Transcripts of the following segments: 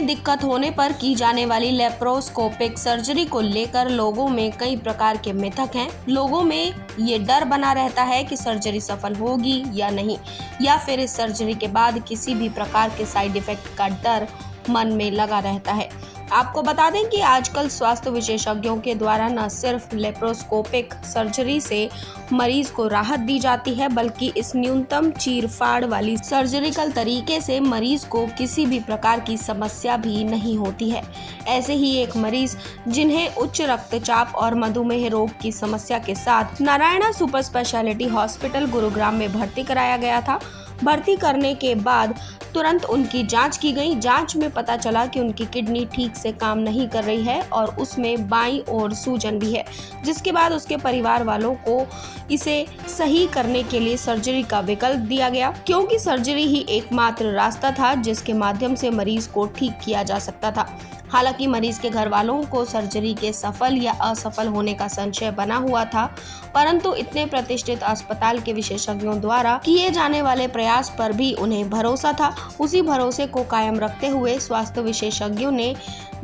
दिक्कत होने पर की जाने वाली लेप्रोस्कोपिक सर्जरी को लेकर लोगों में कई प्रकार के मिथक हैं। लोगों में ये डर बना रहता है कि सर्जरी सफल होगी या नहीं, या फिर इस सर्जरी के बाद किसी भी प्रकार के साइड इफेक्ट का डर मन में लगा रहता है। आपको बता दें कि आजकल स्वास्थ्य विशेषज्ञों के द्वारा न सिर्फ लेप्रोस्कोपिक सर्जरी से मरीज को राहत दी जाती है, बल्कि इस न्यूनतम चीरफाड़ वाली सर्जिकल तरीके से मरीज को किसी भी प्रकार की समस्या भी नहीं होती है। ऐसे ही एक मरीज जिन्हें उच्च रक्तचाप और मधुमेह रोग की समस्या के साथ Narayana super speciality hospital Gurugram में भर्ती कराया गया था। भर्ती करने के बाद तुरंत उनकी जांच की गई। जांच में पता चला कि उनकी किडनी ठीक से काम नहीं कर रही है और उसमें बाईं ओर सूजन भी है, जिसके बाद उसके परिवार वालों को इसे सही करने के लिए सर्जरी का विकल्प दिया गया, क्योंकि सर्जरी ही एकमात्र रास्ता था जिसके माध्यम से मरीज को ठीक किया जा सकता था। हालांकि मरीज के घर वालों को सर्जरी के सफल या असफल होने का संशय बना हुआ था, परंतु इतने प्रतिष्ठित अस्पताल के विशेषज्ञों द्वारा किए जाने वाले प्रयास पर भी उन्हें भरोसा था। उसी भरोसे को कायम रखते हुए स्वास्थ्य विशेषज्ञों ने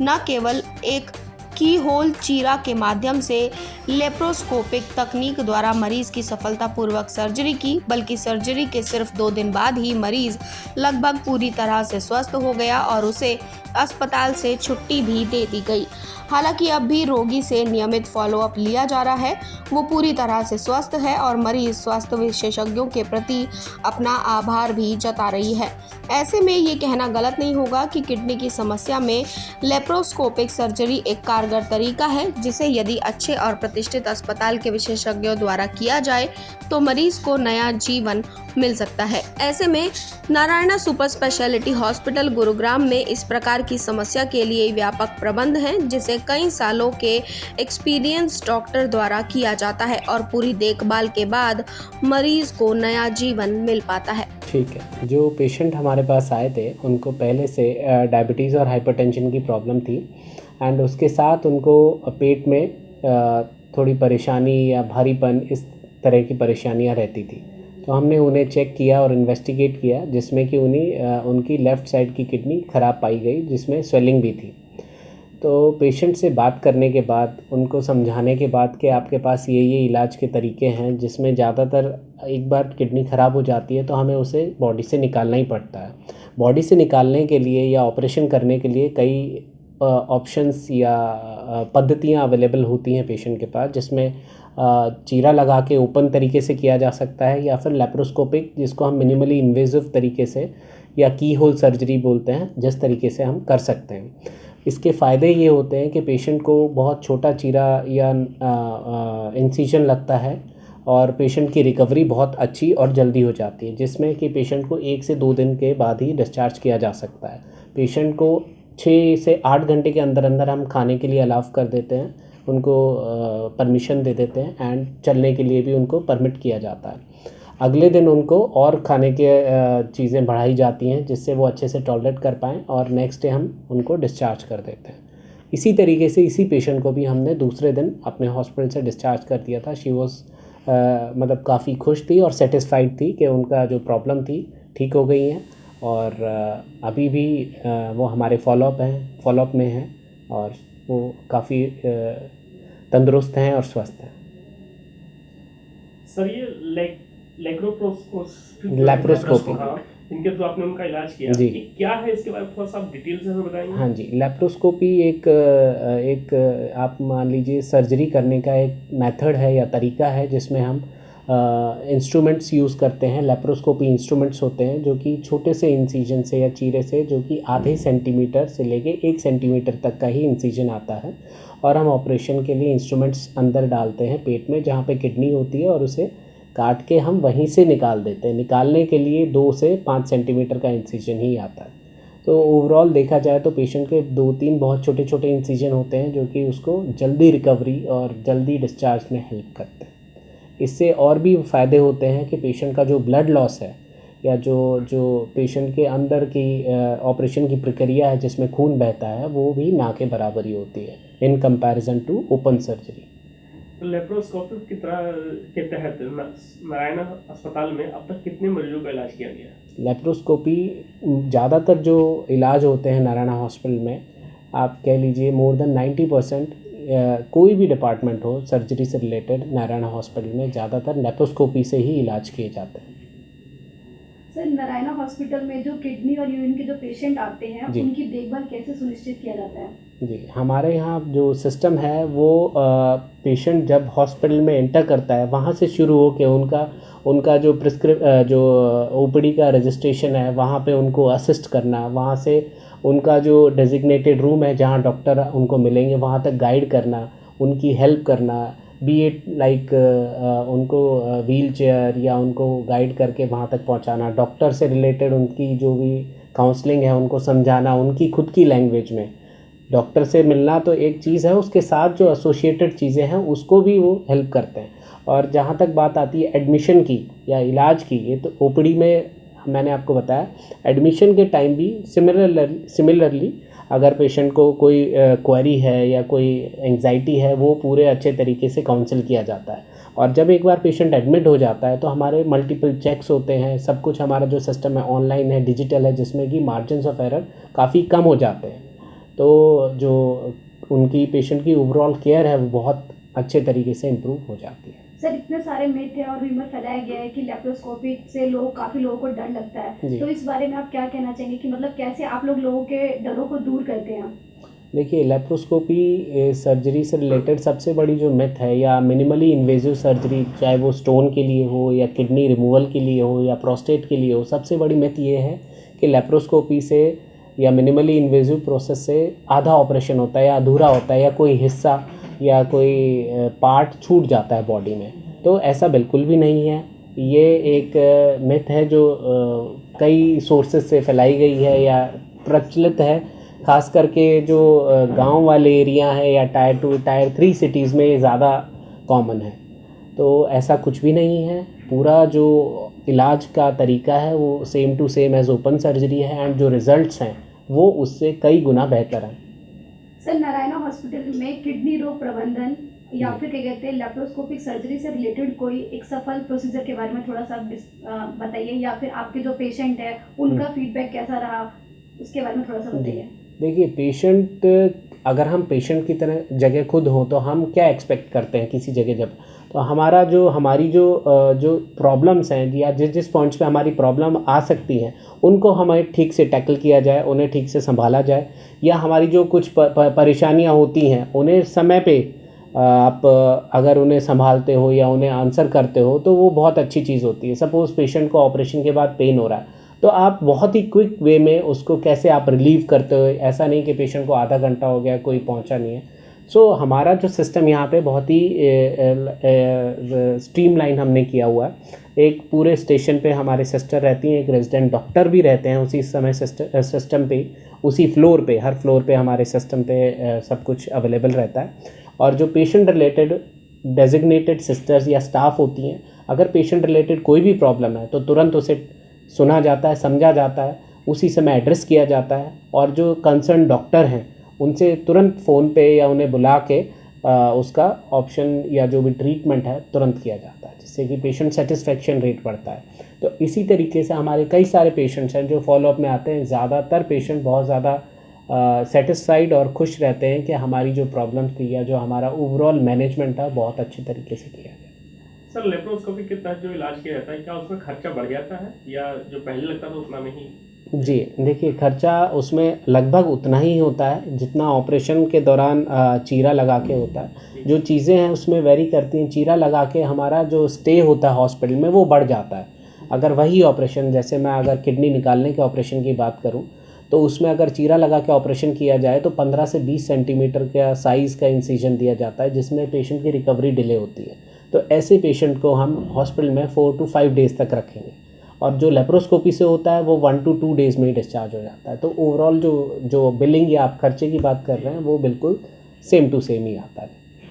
न केवल एक की होल चीरा के माध्यम से लेप्रोस्कोपिक तकनीक द्वारा मरीज की सफलतापूर्वक सर्जरी की, बल्कि सर्जरी के सिर्फ 2 दिन बाद ही मरीज लगभग पूरी तरह से स्वस्थ हो गया और उसे अस्पताल से छुट्टी भी दे दी गई। हालांकि अब भी रोगी से नियमित फॉलोअप लिया जा रहा है। वो पूरी तरह से स्वस्थ है और मरीज स्वास्थ्य विशेषज्ञों के प्रति अपना आभार भी जता रही है। ऐसे में ये कहना गलत नहीं होगा कि किडनी की समस्या में लेप्रोस्कोपिक सर्जरी एक कारगर तरीका है, जिसे यदि अच्छे और प्रतिष्ठित अस्पताल के विशेषज्ञों द्वारा किया जाए तो मरीज को नया जीवन मिल सकता है। ऐसे में Narayana super speciality hospital Gurugram में इस प्रकार की समस्या के लिए व्यापक प्रबंध हैं, जिसे कई सालों के एक्सपीरियंस डॉक्टर द्वारा किया जाता है और पूरी देखभाल के बाद मरीज को नया जीवन मिल पाता है। ठीक है। जो पेशेंट हमारे पास आए थे उनको पहले से डायबिटीज़ और हाइपरटेंशन की प्रॉब्लम थी एंड उसके साथ उनको पेट में थोड़ी परेशानी या भारीपन इस तरह की परेशानियां रहती थी। तो हमने उन्हें चेक किया और इन्वेस्टिगेट किया, जिसमें कि उनकी लेफ़्ट साइड की किडनी ख़राब पाई गई, जिसमें स्वेलिंग भी थी। तो पेशेंट से बात करने के बाद, उनको समझाने के बाद कि आपके पास ये इलाज के तरीके हैं, जिसमें ज़्यादातर एक बार किडनी ख़राब हो जाती है तो हमें उसे बॉडी से निकालना ही पड़ता है। बॉडी से निकालने के लिए या ऑपरेशन करने के लिए कई ऑप्शंस या पद्धतियाँ अवेलेबल होती हैं पेशेंट के पास, जिसमें चीरा लगा के ओपन तरीके से किया जा सकता है, या फिर लेप्रोस्कोपिक, जिसको हम मिनिमली इन्वेजिव तरीके से या की होल सर्जरी बोलते हैं, जिस तरीके से हम कर सकते हैं। इसके फ़ायदे ये होते हैं कि पेशेंट को बहुत छोटा चीरा या इंसिजन लगता है और पेशेंट की रिकवरी बहुत अच्छी और जल्दी हो जाती है, जिसमें कि पेशेंट को 1 से 2 दिन के बाद ही डिस्चार्ज किया जा सकता है। पेशेंट को 6 से 8 घंटे के अंदर अंदर हम खाने के लिए अलाउ कर देते हैं, उनको परमिशन दे देते हैं एंड चलने के लिए भी उनको परमिट किया जाता है। अगले दिन उनको और खाने के चीज़ें बढ़ाई जाती हैं, जिससे वो अच्छे से टॉलरेट कर पाएँ, और नेक्स्ट डे हम उनको डिस्चार्ज कर देते हैं। इसी तरीके से इसी पेशेंट को भी हमने दूसरे दिन अपने हॉस्पिटल से डिस्चार्ज कर दिया था। शी वॉज मतलब काफ़ी खुश थी और सेटिस्फाइड थी कि उनका जो प्रॉब्लम थी ठीक हो गई हैं, और अभी भी वो हमारे फॉलोअप में हैं और वो काफ़ी तंदुरुस्त हैं और स्वस्थ हैं। सर, ये लेप्रोस्कोपी इनके जो आपने उनका इलाज किया, जी, ये क्या है, इसके बारे में थोड़ा सा डिटेल से हमें बताएंगे? हाँ जी, लेप्रोस्कोपी एक आप मान लीजिए सर्जरी करने का एक मेथड है या तरीका है, जिसमें हम इंस्ट्रूमेंट्स यूज़ करते हैं। लेप्रोस्कोपी इंस्ट्रूमेंट्स होते हैं जो कि छोटे से इंसिजन से या चीरे से, जो कि आधे सेंटीमीटर से लेके 1 सेंटीमीटर तक का ही इंसिजन आता है, और हम ऑपरेशन के लिए इंस्ट्रूमेंट्स अंदर डालते हैं पेट में, जहाँ पे किडनी होती है, और उसे काट के हम वहीं से निकाल देते हैं। निकालने के लिए 2 से 5 सेंटीमीटर का इंसिजन ही आता है। तो ओवरऑल देखा जाए तो पेशेंट के 2-3 बहुत छोटे छोटे इंसिजन होते हैं, जो कि उसको जल्दी रिकवरी और जल्दी डिस्चार्ज में हेल्प करते हैं। इससे और भी फ़ायदे होते हैं कि पेशेंट का जो ब्लड लॉस है, या जो पेशेंट के अंदर की ऑपरेशन की प्रक्रिया है जिसमें खून बहता है, वो भी ना के बराबर ही होती है in comparison to open surgery. तो लेप्रोस्कोपी की तरह के तहत नारायण अस्पताल में अब तक कितने मरीजों का इलाज किया गया है? लेप्रोस्कोपी ज़्यादातर जो इलाज होते हैं नारायण हॉस्पिटल में, आप कह लीजिए मोर देन 90% कोई भी डिपार्टमेंट हो सर्जरी से रिलेटेड नारायण हॉस्पिटल में ज़्यादातर लेप्रोस्कोपी से ही इलाज किए जाते हैं। सर, नारायणा हॉस्पिटल में जो किडनी और यूरिन के जो पेशेंट आते हैं जी। उनकी देखभाल कैसे सुनिश्चित किया जाता है? जी, हमारे यहाँ जो सिस्टम है वो पेशेंट जब हॉस्पिटल में एंटर करता है वहाँ से शुरू हो के उनका जो जो ओपीडी का रजिस्ट्रेशन है वहाँ पे उनको असिस्ट करना, वहाँ से उनका जो डेजिग्नेटेड रूम है जहाँ डॉक्टर उनको मिलेंगे वहाँ तक गाइड करना, उनकी हेल्प करना, बी इट लाइक उनको व्हील चेयर या उनको गाइड करके वहाँ तक पहुँचाना, डॉक्टर से रिलेटेड उनकी जो भी काउंसलिंग है उनको समझाना उनकी खुद की लैंग्वेज में। डॉक्टर से मिलना तो एक चीज़ है, उसके साथ जो एसोसिएटेड चीज़ें हैं उसको भी वो हेल्प करते हैं। और जहाँ तक बात आती है एडमिशन की या इलाज की, ये तो ओपीडी में मैंने आपको बताया, एडमिशन के टाइम भी सिमिलरली अगर पेशेंट को कोई क्वेरी है या कोई एंग्जाइटी है वो पूरे अच्छे तरीके से काउंसिल किया जाता है। और जब एक बार पेशेंट एडमिट हो जाता है तो हमारे मल्टीपल चेक्स होते हैं, सब कुछ हमारा जो सिस्टम है ऑनलाइन है, डिजिटल है, जिसमें कि मार्जिन्स ऑफ एरर काफ़ी कम हो जाते हैं। तो जो उनकी पेशेंट की ओवरऑल केयर है वो बहुत अच्छे तरीके से इम्प्रूव हो जाती है। सर, इतने सारे मिथ है और रूमर फैलाया गया है कि लेप्रोस्कोपी से काफ़ी लोगों को डर लगता है, जी। तो इस बारे में आप क्या कहना चाहेंगे कि मतलब कैसे आप लोगों के डरों को दूर करते हैं? देखिए, लेप्रोस्कोपी सर्जरी से रिलेटेड सबसे बड़ी जो मिथ है या मिनिमली इन्वेजिव सर्जरी, चाहे वो स्टोन के लिए हो या किडनी रिमूवल के लिए हो या प्रोस्टेट के लिए हो, सबसे बड़ी मिथ ये है कि लेप्रोस्कोपी से या मिनिमली इन्वेजिव प्रोसेस से आधा ऑपरेशन होता है या अधूरा होता है या कोई हिस्सा या कोई पार्ट छूट जाता है बॉडी में। तो ऐसा बिल्कुल भी नहीं है। ये एक मिथ है जो कई सोर्सेज से फैलाई गई है या प्रचलित है, ख़ास करके जो गांव वाले एरिया है या टायर 2 टायर 3 सिटीज़ में ये ज़्यादा कॉमन है। तो ऐसा कुछ भी नहीं है। पूरा जो इलाज का तरीका है वो same to same as open surgery है एंड जो रिज़ल्ट्स हैं वो उससे कई गुना बेहतर हैं। सर, नारायणा हॉस्पिटल में किडनी रोग प्रबंधन या फिर क्या कहते हैं लेप्रोस्कोपिक सर्जरी से रिलेटेड कोई एक सफल प्रोसीजर के बारे में थोड़ा सा बताइए, या फिर आपके जो पेशेंट है उनका फीडबैक कैसा रहा उसके बारे में थोड़ा सा बताइए। देखिए, पेशेंट अगर हम पेशेंट की तरह जगह खुद हों तो हम क्या एक्सपेक्ट करते हैं किसी जगह जब, तो हमारी जो प्रॉब्लम्स हैं या जिस पॉइंट्स पे हमारी प्रॉब्लम आ सकती हैं उनको हमें ठीक से टैकल किया जाए, उन्हें ठीक से संभाला जाए, या हमारी जो कुछ परेशानियां होती हैं उन्हें समय पे आप अगर उन्हें संभालते हो या उन्हें आंसर करते हो तो वो बहुत अच्छी चीज़ होती है। सपोज़ पेशेंट को ऑपरेशन के बाद पेन हो रहा है तो आप बहुत ही क्विक वे में उसको कैसे आप रिलीव करते हो, ऐसा नहीं कि पेशेंट को आधा घंटा हो गया कोई पहुंचा नहीं है। सो हमारा जो सिस्टम यहाँ पे बहुत ही स्ट्रीमलाइन हमने किया हुआ है। एक पूरे स्टेशन पे हमारे सिस्टर रहती हैं, एक रेजिडेंट डॉक्टर भी रहते हैं उसी समय सिस्टम पे, उसी फ्लोर पे, हर फ्लोर पे हमारे सिस्टम पे सब कुछ अवेलेबल रहता है। और जो पेशेंट रिलेटेड डेजिग्नेटेड सिस्टर्स या स्टाफ होती हैं, अगर पेशेंट रिलेटेड कोई भी प्रॉब्लम है तो तुरंत उसे सुना जाता है, समझा जाता है, उसी समय एड्रेस किया जाता है और जो कंसर्न डॉक्टर हैं उनसे तुरंत फ़ोन पे या उन्हें बुला के उसका ऑप्शन या जो भी ट्रीटमेंट है तुरंत किया जाता है, जिससे कि पेशेंट सेटिस्फेक्शन रेट बढ़ता है। तो इसी तरीके से हमारे कई सारे पेशेंट्स हैं जो फॉलोअप में आते हैं। ज़्यादातर पेशेंट बहुत ज़्यादा सेटिस्फाइड और खुश रहते हैं कि हमारी जो प्रॉब्लम थी या जो हमारा ओवरऑल मैनेजमेंट था बहुत अच्छे तरीके से किया गया। सर, लेप्रोस्कोपी के तहत जो इलाज किया जाता है क्या उसमें खर्चा बढ़ जाता है या जो पहले लगता था उतना में ही? जी, देखिए, खर्चा उसमें लगभग उतना ही होता है जितना ऑपरेशन के दौरान चीरा लगा के होता है। जो चीज़ें हैं उसमें वेरी करती हैं। चीरा लगा के हमारा जो स्टे होता है हॉस्पिटल में वो बढ़ जाता है। अगर वही ऑपरेशन, जैसे मैं अगर किडनी निकालने के ऑपरेशन की बात करूं तो उसमें अगर चीरा लगा के ऑपरेशन किया जाए तो 15 से 20 सेंटीमीटर का साइज़ का इंसिजन दिया जाता है, जिसमें पेशेंट की रिकवरी डिले होती है। तो ऐसे पेशेंट को हम हॉस्पिटल में 4 to 5 डेज़ तक रखेंगे और जो लेप्रोस्कोपी से होता है वो 1 to 2 डेज़ में ही डिस्चार्ज हो जाता है। तो ओवरऑल जो बिलिंग या आप खर्चे की बात कर रहे हैं वो बिल्कुल सेम टू सेम ही आता है।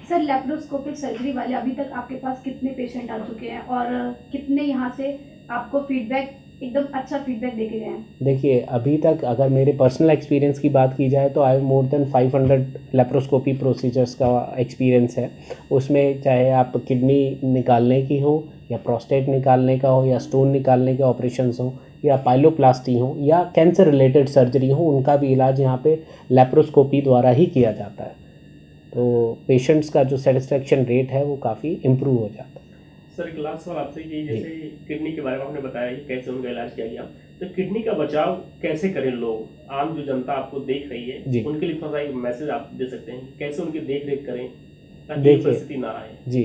सर, लेप्रोस्कोपिक सर्जरी वाले अभी तक आपके पास कितने पेशेंट आ चुके हैं और कितने यहाँ से आपको फीडबैक एकदम अच्छा फीडबैक देके गए हैं? देखिए, अभी तक अगर मेरे पर्सनल एक्सपीरियंस की बात की जाए तो I have more than 500 laparoscopy procedures का एक्सपीरियंस है। उसमें चाहे आप किडनी निकालने की हो या प्रोस्टेट निकालने का हो या स्टोन निकालने के ऑपरेशंस हो या पाइलोप्लास्टी हो या कैंसर रिलेटेड सर्जरी हो, उनका भी इलाज यहाँ पे लेप्रोस्कोपी द्वारा ही किया जाता है। तो पेशेंट्स का जो सेटिस्फेक्शन रेट है वो काफ़ी इम्प्रूव हो जाता है। सर एक लास्ट सवाल आपसे कि जैसे किडनी के बारे में आपने बताया कि कैसे उनका इलाज किया गया, तो किडनी का बचाव कैसे करें लोग, आम जो जनता आपको देख रही जी। है उनके लिए थोड़ा सा एक मैसेज आप दे सकते हैं, कैसे उनकी देख रेख करें ताकि ये देखिए, परिस्थिति ना आए? जी,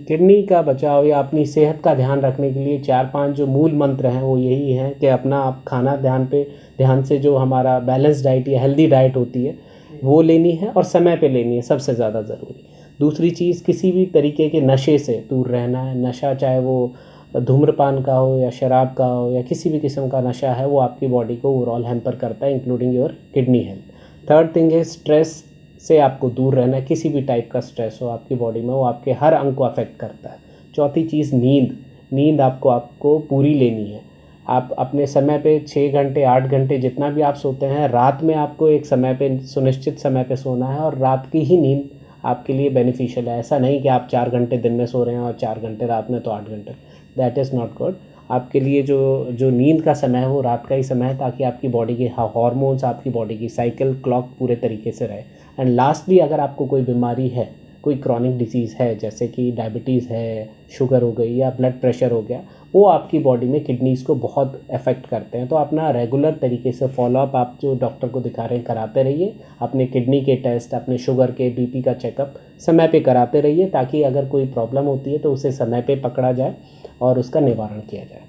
किडनी का बचाव या अपनी सेहत का ध्यान रखने के लिए 4-5 जो मूल मंत्र हैं वो यही हैं कि अपना आप खाना ध्यान से जो हमारा बैलेंस डाइट या हेल्दी डाइट होती है वो लेनी है और समय पे लेनी है, सबसे ज़्यादा ज़रूरी। दूसरी चीज़, किसी भी तरीके के नशे से दूर रहना है। नशा चाहे वो धूम्रपान का हो या शराब का हो या किसी भी किस्म का नशा है, वो आपकी बॉडी को ओवरऑल हैम्पर करता है, including your kidney health. Third thing है, स्ट्रेस से आपको दूर रहना है। किसी भी टाइप का स्ट्रेस हो आपकी बॉडी में, वो आपके हर अंग को अफेक्ट करता है। चौथी चीज़, नींद आपको पूरी लेनी है। आप अपने समय पे 6 घंटे 8 घंटे जितना भी आप सोते हैं, रात में आपको एक समय पे सुनिश्चित समय पे सोना है और रात की ही नींद आपके लिए बेनिफिशियल है। ऐसा नहीं कि आप 4 घंटे दिन में सो रहे हैं और 4 घंटे रात में, तो 8 घंटे, दैट इज़ नॉट गुड। आपके लिए जो नींद का समय है वो रात का ही समय है, ताकि आपकी बॉडी के हार्मोन्स, आपकी बॉडी की साइकिल क्लॉक पूरे तरीके से रहे। एंड लास्टली, अगर आपको कोई बीमारी है, कोई क्रॉनिक डिजीज़ है, जैसे कि डायबिटीज़ है, शुगर हो गई या ब्लड प्रेशर हो गया, वो आपकी बॉडी में किडनीज़ को बहुत अफेक्ट करते हैं। तो अपना रेगुलर तरीके से फॉलोअप आप जो डॉक्टर को दिखा रहे हैं कराते रहिए। अपने किडनी के टेस्ट, अपने शुगर के, बीपी का चेकअप समय पे कराते रहिए, ताकि अगर कोई प्रॉब्लम होती है तो उसे समय पे पकड़ा जाए और उसका निवारण किया जाए।